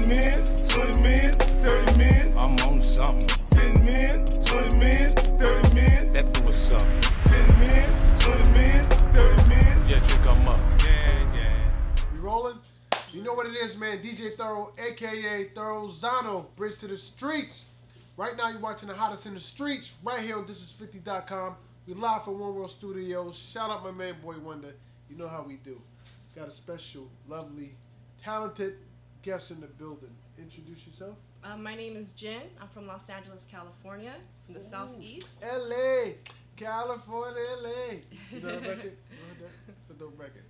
10 men, 20 men, 30 men. I'm on something. 10 men, 20 men, 30 men. That do what's up. 10 men, 20 men, 30 men. Yeah, drink 'em up. Yeah. You rolling? You know what it is, man. DJ Thoro, a.k.a. Thorozano, Bridge to the Streets. Right now, you're watching the hottest in the streets right here on thisis50.com. We live from One World Studios. Shout out my man, Boy Wonder. You know how we do. Got a special, lovely, talented guest in the building. Introduce yourself. My name is Jen. I'm from Los Angeles, California, from the Southeast. L.A., California, L.A. You know that record? It's a dope record.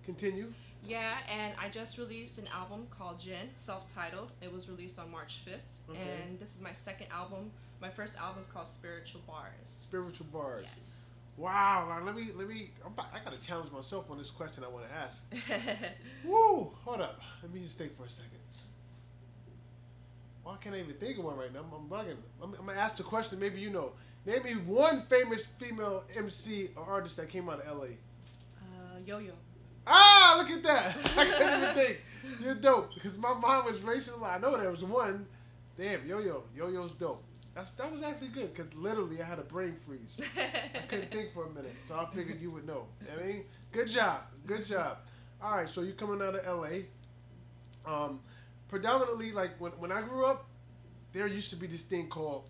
Continue. Yeah, and I just released an album called Jen, self-titled. It was released on March 5th, and this is my second album. My first album is called Spiritual Bars. Spiritual Bars. Yes. Wow. Now let me. I gotta challenge myself on this question I want to ask. Woo! Hold up. Let me just think for a second. Why can't I even think of one right now? I'm bugging. I'm gonna ask the question. Maybe you know. Name me one famous female MC or artist that came out of LA. Yo-Yo. Ah, look at that. I couldn't even think. You're dope. Because my mind was racing a lot. I know there was one. Damn, Yo-Yo. Yo-Yo's dope. That was actually good because literally I had a brain freeze. I couldn't think for a minute. So I figured you would know. I mean, good job. Good job. All right, so you're coming out of LA. Predominantly, like when I grew up, there used to be this thing called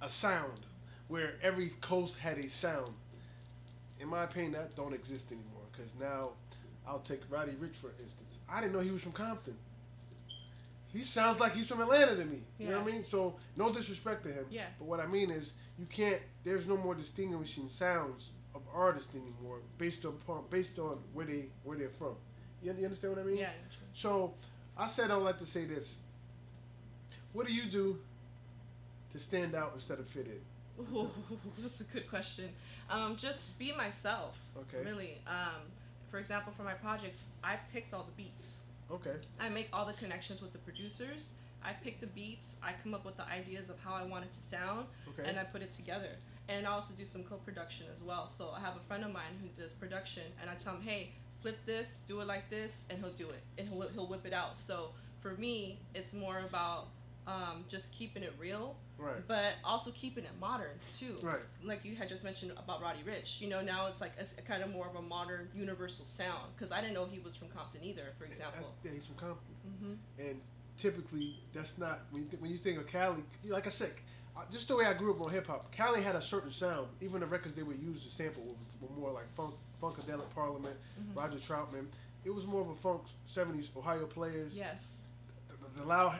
a sound where every coast had a sound. In my opinion, that don't exist anymore because now I'll take Roddy Ricch for instance. I didn't know he was from Compton. He sounds like he's from Atlanta to me. You know what I mean? So no disrespect to him. Yeah. But what I mean is there's no more distinguishing sounds of artists anymore based on where they're from. You understand what I mean? Yeah. So I said I'd like to say this. What do you do to stand out instead of fit in? Ooh, that's a good question. Just be myself. Okay. Really. For example, for my projects, I picked all the beats. Okay. I make all the connections with the producers. I pick the beats. I come up with the ideas of how I want it to sound, and I put it together. And I also do some co-production as well. So I have a friend of mine who does production, and I tell him, hey, flip this, do it like this, and he'll do it, and he'll whip it out. So for me, it's more about just keeping it real, right, but also keeping it modern too. Right. Like you had just mentioned about Roddy Ricch. You know, now it's like a kind of more of a modern, universal sound. Because I didn't know he was from Compton either, for example. Yeah, he's from Compton. And typically, that's not when you think of Cali. Like I said, just the way I grew up on hip hop, Cali had a certain sound. Even the records they would use to sample were more like Funkadelic Parliament, Roger Troutman. It was more of a funk 70s Ohio Players. Yes. The loud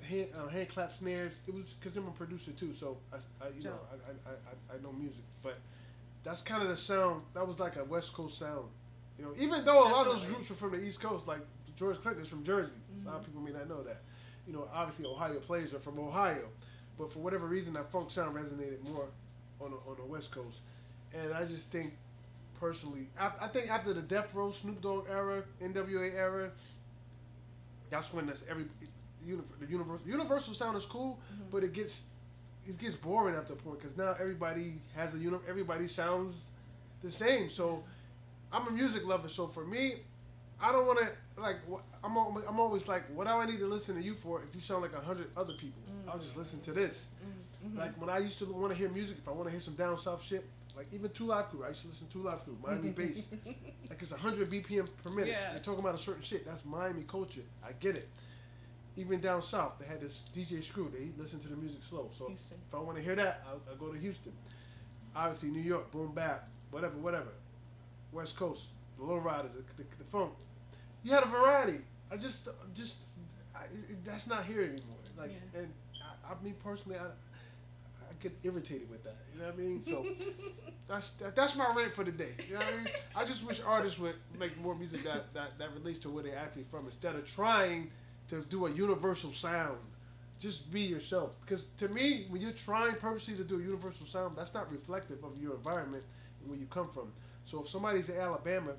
hand clap snares. It was because I'm a producer too, so I know music. But that's kind of the sound. That was like a West Coast sound, you know. Even though a lot of those groups were from the East Coast, like George Clinton is from Jersey. A lot of people may not know that. You know, obviously Ohio Players are from Ohio, but for whatever reason, that funk sound resonated more on the West Coast. And I just think, personally, I think after the Death Row, Snoop Dogg era, NWA era, that's when the universal sound is cool, but it gets boring after a point because now everybody has everybody sounds the same. So I'm a music lover, so for me, I don't want to like. I'm always like, what do I need to listen to you for if you sound like 100 other people? I'll just listen to this. Like when I used to want to hear music, if I want to hear some down south shit, like even Two Live Crew, I used to listen to Two Live Crew, Miami bass, like it's 100 BPM per minute. Yeah. They're talking about a certain shit. That's Miami culture. I get it. Even down south, they had this DJ Screw. They listen to the music slow. So Houston. if I want to hear that, I'll go to Houston. Obviously, New York, boom bap, whatever. West Coast, the low riders, the funk. You had a variety. That's not here anymore. Like, and me personally, I get irritated with that. You know what I mean? So that's my rant for the day. You know what I mean? I just wish artists would make more music that relates to where they're actually from instead of trying to do a universal sound. Just be yourself. Because to me, when you're trying purposely to do a universal sound, that's not reflective of your environment and where you come from. So if somebody's in Alabama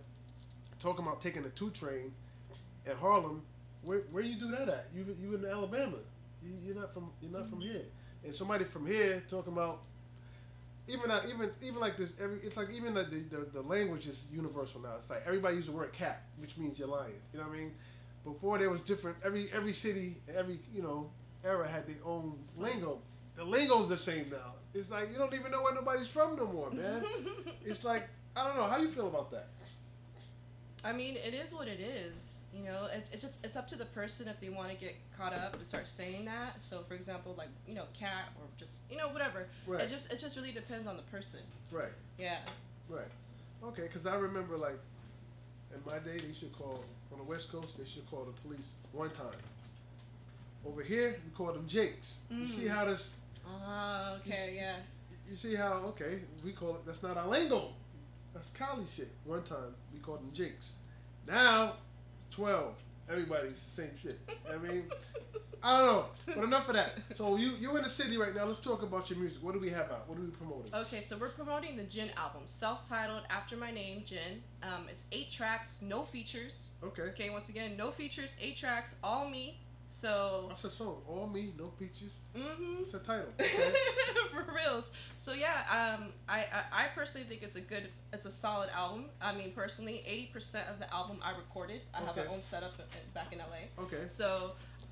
talking about taking a 2 train in Harlem, where you do that at? You in Alabama. You're not from here. And somebody from here talking about even like this. It's like even the language is universal now. It's like everybody uses the word cat, which means you're lying. You know what I mean? before there was different. Every city, every era had their own lingo. The lingo's the same now. It's like you don't even know where nobody's from no more, man. It's like I don't know. How do you feel about that? I mean, it is what it is. You know, it's up to the person if they want to get caught up and start saying that. So, for example, like cat or just whatever. Right. It just really depends on the person. Right. Yeah. Right. Okay, because I remember like in my day they should call on the West Coast they should call the police one time. Over here we call them Jakes. You see how this? Okay, yeah. You see how we call it. That's not our lingo. That's Cali shit. One time we called them Jakes. Now it's 12. Everybody's the same shit. I mean, I don't know. But enough of that. So you're in the city right now. Let's talk about your music. What do we have out? What are we promoting? Okay, so we're promoting the Jin album, self-titled after my name, Jin. It's 8 tracks, no features. Okay. Okay, once again, no features, 8 tracks, all me. So that's a song. All me, no features. Mm-hmm. It's a title. Okay. For reals. So yeah, I personally think it's a solid album. I mean, personally, 80% of the album I recorded. I have my own setup back in LA. Okay. So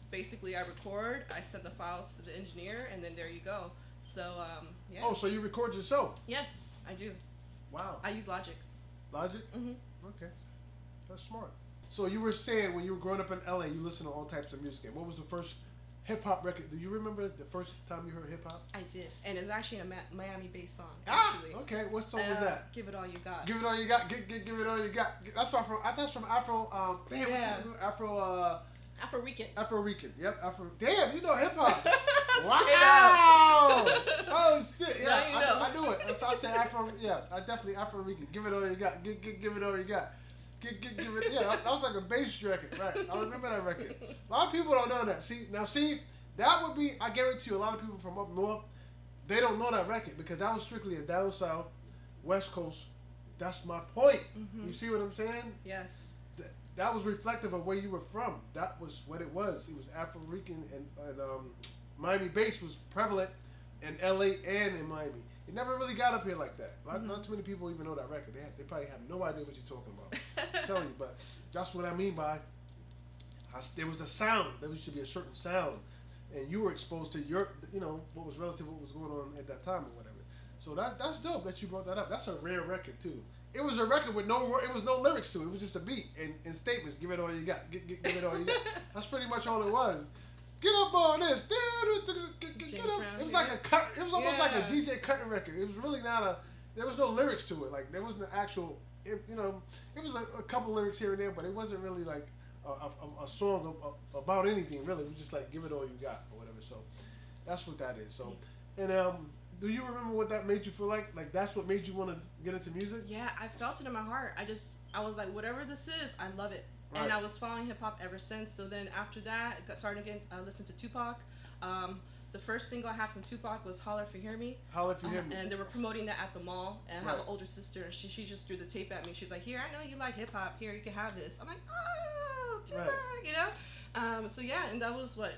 basically, I record, I send the files to the engineer, and then there you go. So yeah. Oh, so you record yourself? Yes, I do. Wow. I use Logic. Logic? Mhm. Okay, that's smart. So you were saying when you were growing up in LA, you listened to all types of music. And what was the first hip hop record? Do you remember the first time you heard hip hop? I did, and it's actually a Miami-based song. Actually. Okay. What song was that? Give It All You Got. Give it all you got. Give it all you got. That's from. I thought it's from Afro. Damn. Yeah. Afro. Afro-Rican. Afro-Rican. Yep. Afro. Damn. You know hip hop. Wow. Oh shit. Now Yeah. you know. I knew it. So I said Afro. Yeah. I definitely Afro-Rican. Give it all you got. Give it all you got. Give it, yeah, that was like a bass record, right? I remember that record. A lot of people don't know that. See, that would be, I guarantee you, a lot of people from up north, they don't know that record because that was strictly a down south, West Coast. That's my point. Mm-hmm. You see what I'm saying? Yes. That was reflective of where you were from. That was what it was. It was Afro-Rican and Miami bass was prevalent in LA and in Miami. It never really got up here like that. Not too many people even know that record. They probably have no idea what you're talking about. I'm telling you, but that's what I mean by there was a sound. There should be a certain sound, and you were exposed to your, what was relative, what was going on at that time or whatever. So that's dope that you brought that up. That's a rare record too. It was a record with no lyrics to it. It was just a beat and statements. Give it all you got. Give it all you got. That's pretty much all it was. Get up on this. Get up. It was like a cut. It was almost like a DJ cutting record. It was really not there was no lyrics to it. Like there wasn't an actual, it was a couple lyrics here and there, but it wasn't really like a song about anything really. It was just like give it all you got or whatever. So that's what that is. So, and do you remember what that made you feel like? Like that's what made you want to get into music? Yeah, I felt it in my heart. I was like, whatever this is, I love it. Right. And I was following hip hop ever since. So then after that, I started again listen to Tupac. The first single I had from Tupac was "Holler If You Hear Me." Holler If You Hear Me. And they were promoting that at the mall. And I have an older sister, and she just threw the tape at me. She's like, "Here, I know you like hip hop. Here, you can have this." I'm like, "Oh, Tupac," So yeah, and that was was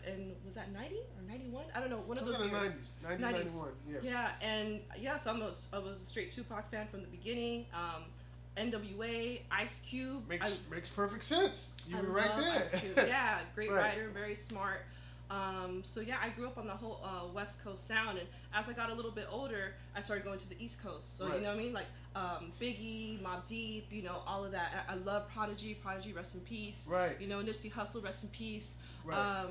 that 90 or 91? I don't know, one of those years. 90s, 91, yeah. Yeah, and yeah, so I was a straight Tupac fan from the beginning. NWA, Ice Cube. Makes perfect sense. You were right there. Ice Cube. Yeah, great writer, very smart. So yeah, I grew up on the whole West Coast sound, and as I got a little bit older, I started going to the East Coast. So you know what I mean, like Biggie, Mobb Deep, all of that. I love Prodigy, rest in peace. Right. Nipsey Hussle, rest in peace. Right.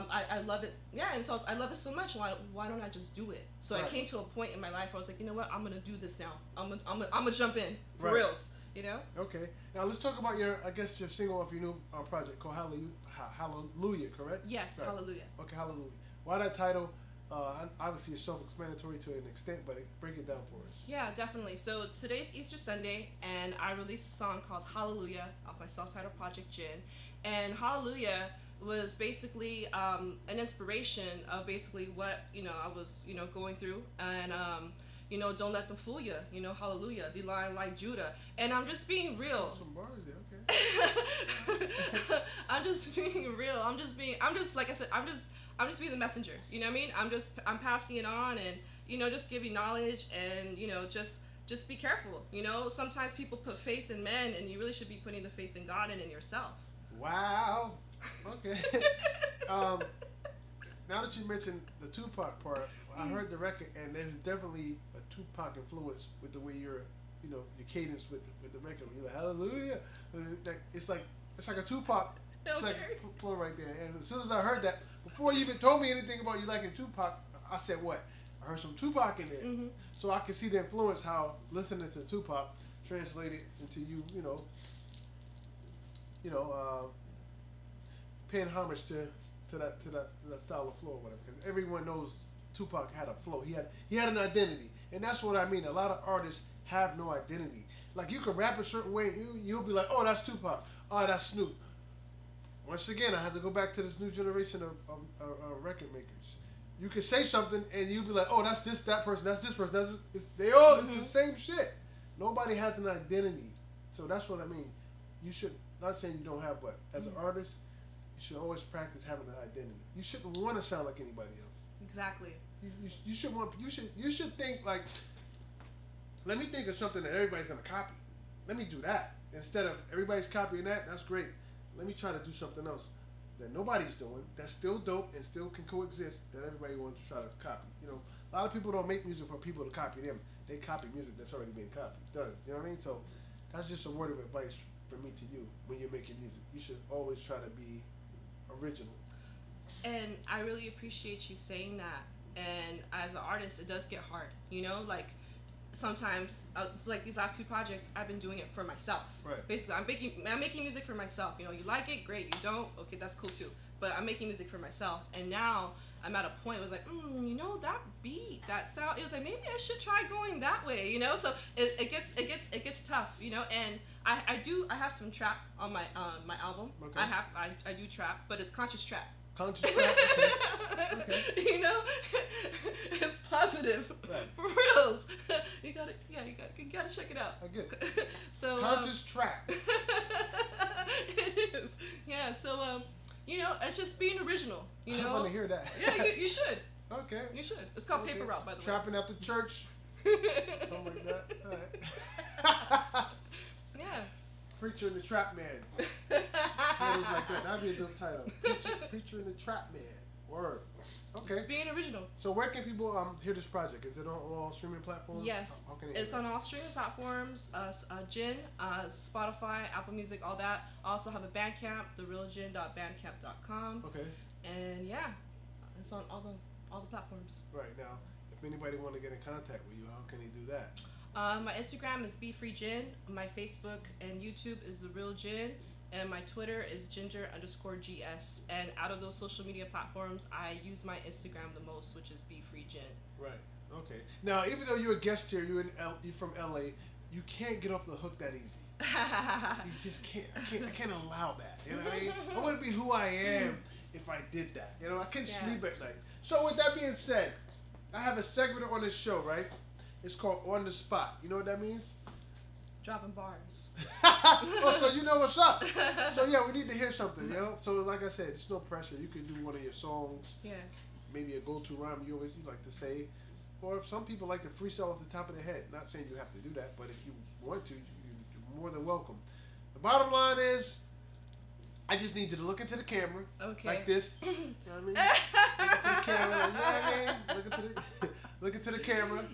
I love it. Yeah, and so I love it so much. Why don't I just do it? So I came to a point in my life where I was like, you know what, I'm gonna do this now. I'm gonna jump in for reals. Okay. Now let's talk about your single off your new project called Hallelujah, correct? Yes, right. Hallelujah. Okay, Hallelujah. Why that title? Obviously, it's self-explanatory to an extent, but break it down for us. Yeah, definitely. So today's Easter Sunday, and I released a song called Hallelujah off my self-titled project, Jin. And Hallelujah was basically an inspiration of basically what I was going through, and don't let them fool you. Hallelujah, the Lion like Judah. And I'm just being real. Some bars there, okay. I'm just being real. I'm just like I said. I'm just being the messenger. You know what I mean? I'm passing it on, and just giving knowledge, and just be careful. Sometimes people put faith in men, and you really should be putting the faith in God and in yourself. Wow. Okay. Now that you mentioned the Tupac part, I heard the record, and there's definitely a Tupac influence with the way your cadence with the record. You're like hallelujah. It's like a Tupac flow right there. And as soon as I heard that, before you even told me anything about you liking Tupac, I said what? I heard some Tupac in there, so I can see the influence how listening to Tupac translated into paying homage to that style of flow or whatever. Because everyone knows Tupac had a flow. He had an identity, and that's what I mean. A lot of artists have no identity. Like you can rap a certain way, you'll be like, oh, that's Tupac. Oh, that's Snoop. Once again, I have to go back to this new generation of record makers. You can say something and you'll be like, oh, that's that person, that's this person, it's the same shit. Nobody has an identity. So that's what I mean. You should, not saying you don't have, but as an artist, you should always practice having an identity. You shouldn't want to sound like anybody else. Exactly. You should think like, let me think of something that everybody's gonna copy. Let me do that. Instead of everybody's copying that's great. Let me try to do something else that nobody's doing, that's still dope and still can coexist, that everybody wants to try to copy. A lot of people don't make music for people to copy them. They copy music that's already been copied, done. You know what I mean? So that's just a word of advice from me to you when you're making music. You should always try to be original. And I really appreciate you saying that. And as an artist, it does get hard. Like sometimes, like these last two projects, I've been doing it for myself. Right. Basically, I'm making music for myself. You like it, great. You don't, okay, that's cool too. But I'm making music for myself, and now I'm at a point where it's like, that beat, that sound. It was like maybe I should try going that way. So it gets tough. And I have some trap on my album. Okay. I do trap, but it's conscious trap. Conscious trap. Okay. It's positive. Right. For reals. You gotta check it out. I get it. So conscious trap. It is. Yeah. So it's just being original. I want to hear that. Yeah, you should. Okay. You should. It's called Paper Route, by the way. Trapping after church. Something like that. All right. Yeah. Preacher and the Trap Man. Titles like that. That'd be a dope title. Preacher and the Trap Man. Word. Okay. Being original. So where can people hear this project? Is it on all streaming platforms? Yes. How can they it's on all streaming platforms. Gin, Spotify, Apple Music, all that. I also have a Bandcamp, therealgin.bandcamp.com. Okay. And yeah, it's on all the platforms. Right. Now, if anybody want to get in contact with you, how can they do that? My Instagram is BeFreeGin. My Facebook and YouTube is The Real Gin. And my Twitter is ginger_GS. And out of those social media platforms, I use my Instagram the most, which is BeFreeGin. Right. Okay. Now, even though you're a guest here, you're from LA, you can't get off the hook that easy. You just can't. I can't allow that. You know what I mean? I wouldn't be who I am if I did that. I couldn't sleep at night. So with that being said, I have a segment on this show, right? It's called On the Spot. You know what that means? Dropping bars. Oh, so you know what's up. So yeah, we need to hear something, So like I said, it's no pressure. You can do one of your songs. Yeah. Maybe a go-to rhyme you like to say. Or if some people like to freestyle off the top of their head. Not saying you have to do that, but if you want to, you're more than welcome. The bottom line is, I just need you to look into the camera. Okay. Like this. You know what I mean? Look into the camera. You know what I mean? Look into the camera.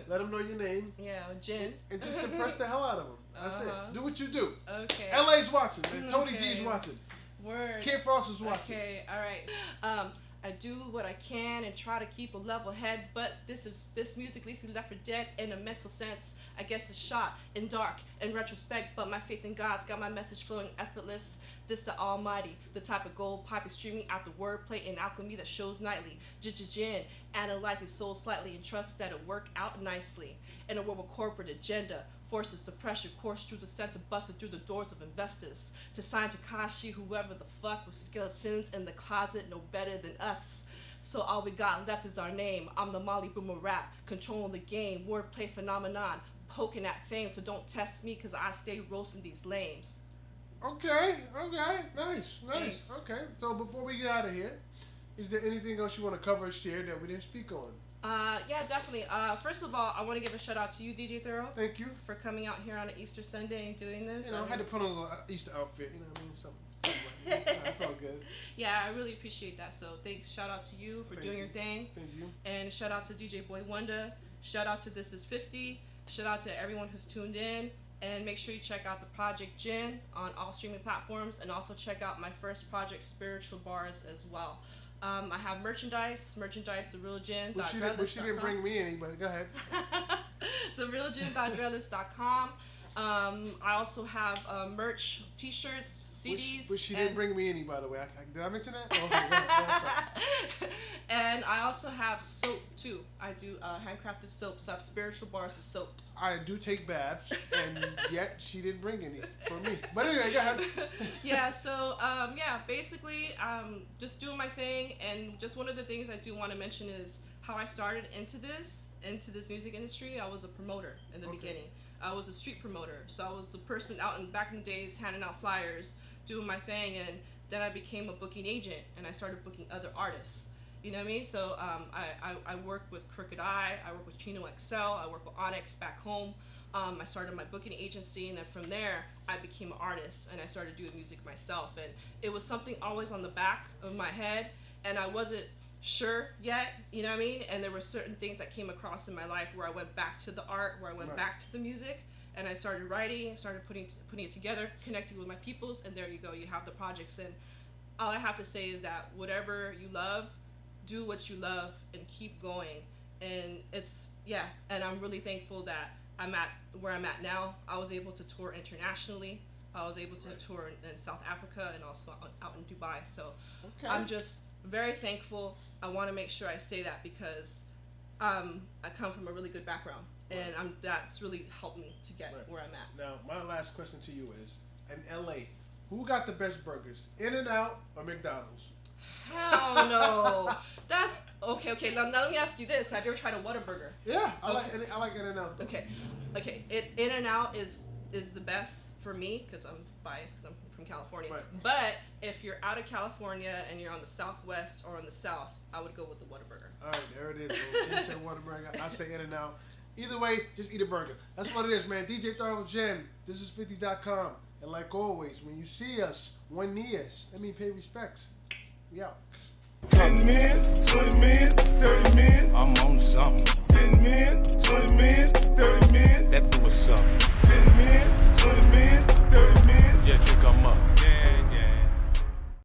Let them know your name. Yeah, Jen. And just impress the hell out of them. That's it. Do what you do. Okay. LA's watching, man. Tony G's watching. Word. Kid Frost is watching. Okay, all right. I do what I can and try to keep a level head, but this music leaves me left for dead in a mental sense. I guess it's shot in dark in retrospect, but my faith in God's got my message flowing effortless. This the Almighty, the type of gold pipe is streaming out the wordplay and alchemy that shows nightly. Jin, analyzing soul slightly and trust that it work out nicely. In a world with corporate agenda, forces to pressure course through the center, busted through the doors of investors. To sign Takashi, whoever the fuck with skeletons in the closet, no better than us. So all we got left is our name. I'm the Molly Boomer rap, controlling the game, wordplay phenomenon, poking at fame. So don't test me, cause I stay roasting these lames. Okay, nice. Thanks. Okay, so before we get out of here, is there anything else you want to cover or share that we didn't speak on? Yeah, definitely. First of all, I want to give a shout out to you, DJ Thoro. Thank you. For coming out here on an Easter Sunday and doing this. I had to put on a little Easter outfit, you know what I mean? Something That's all good. Yeah, I really appreciate that. So thanks. Shout out to you for doing your thing. Thank you. And shout out to DJ Boy Wonder. Shout out to This Is 50. Shout out to everyone who's tuned in. And make sure you check out the Project Gin on all streaming platforms. And also check out my first project, Spiritual Bars, as well. I have merchandise, The Real Gin. But she didn't bring me any, but go ahead. TheRealGin.dreadless.com. I also have merch, t-shirts, CDs. Which she didn't bring me any, by the way. Did I mention that? Oh, okay, go ahead. And I also have soap, too. I do handcrafted soap, so I have Spiritual Bars of soap. I do take baths, and yet she didn't bring any for me. But anyway, go ahead. Yeah, so, basically, just doing my thing. And just one of the things I do want to mention is how I started into this music industry. I was a promoter in the beginning. I was a street promoter, so I was the person out back in the days handing out flyers, doing my thing, and then I became a booking agent, and I started booking other artists. You know what I mean? So I work with Crooked Eye, I work with Chino XL, I work with Onyx back home. I started my booking agency, and then from there, I became an artist, and I started doing music myself. And it was something always on the back of my head, and I wasn't sure yet, you know what I mean? And there were certain things that came across in my life where I went back to the art, where I went back to the music, and I started writing, started putting it together, connecting with my peoples, and there you go, you have the projects. And all I have to say is that whatever you love, do what you love and keep going. And and I'm really thankful that I'm at where I'm at now. I was able to tour internationally. I was able to tour in South Africa and also out in Dubai. So I'm just very thankful. I want to make sure I say that because I come from a really good background, and that's really helped me to get where I'm at. Now, my last question to you is, in LA, who got the best burgers, In-N-Out or McDonald's? Hell no. That's okay. Now let me ask you this: have you ever tried a Whataburger? Yeah, I like In-N-Out. Okay. In-N-Out is the best for me because I'm biased because I'm from California. Right. But if you're out of California and you're on the Southwest or on the South, I would go with the Whataburger. All right, there it is. She said Whataburger. I say In-N-Out. Either way, just eat a burger. That's what it is, man. DJ Thoro Gin. This is 50.com. And like always, when you see us, one knee us. That means pay respects. We out. 10 men, 20 men.